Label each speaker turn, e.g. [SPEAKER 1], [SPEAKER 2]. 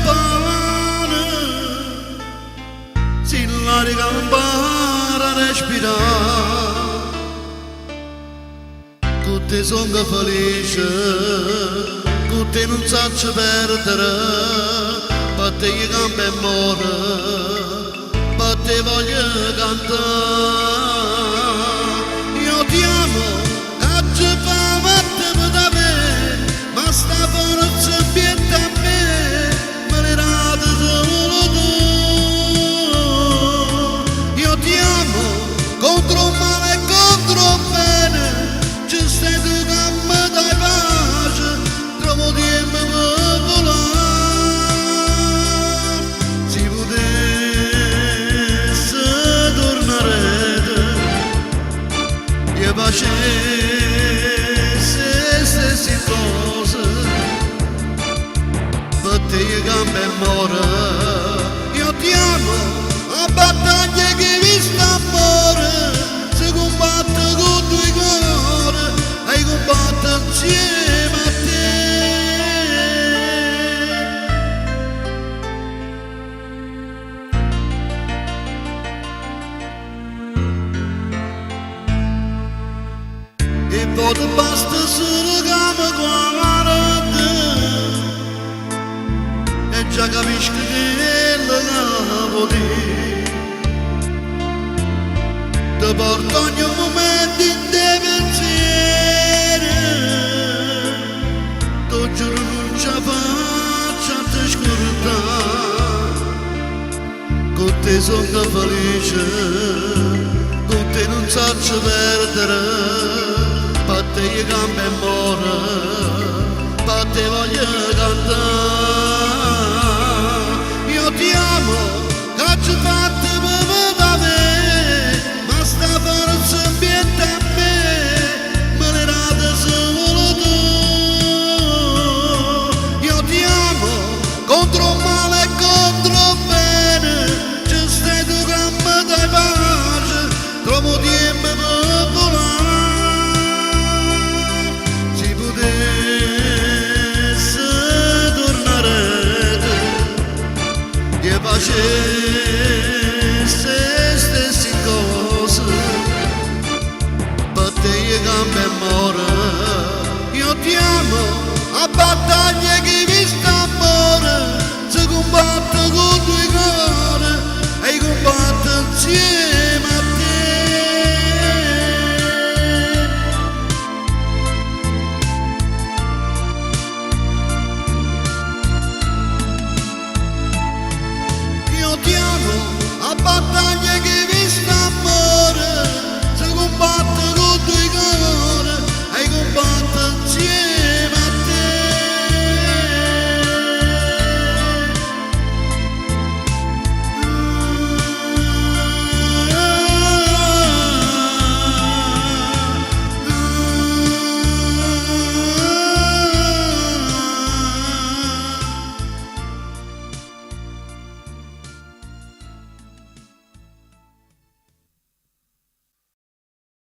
[SPEAKER 1] pane, si larga impara a respirare, con te sono felice, con te non saccio perdere, per te io campo e muore, per te voglio cantare. Io ti amo, che ci fa parte da me, ma sta forza pietta a me, me ne rate solo tu. Io ti amo, contro il male e contro il bene, ci stai tu che mi dai pace, trovo tempo per volare. Si potesse tornare, io facesse stesse cose, per te io cambio e muore. Io ti amo, a battaglia che vi sta amore, si combatte con due cuori, e combatte insieme a te. E poi ti basta solo che mi guardi, e già capisci che è la vuoi. Ti porto ogni momento in te pensieri, ti giuro non ce la faccio a te scordare. Con te sono felice, con te non saccio perdere, per te io cambio e muore, per te voglio cantare. Io ti amo, che ci fate per da me, ma sta forza ambiente a me, me ne rate solo tu. Io ti amo, contro il male e contro il bene, ci stai tu che mi dai pace, trovo tempo per volare. Si potesse tornare, io facesse stesse cose, per te io cambio e muore. Io ti amo, a battaglia che vi sta amore, si combatte con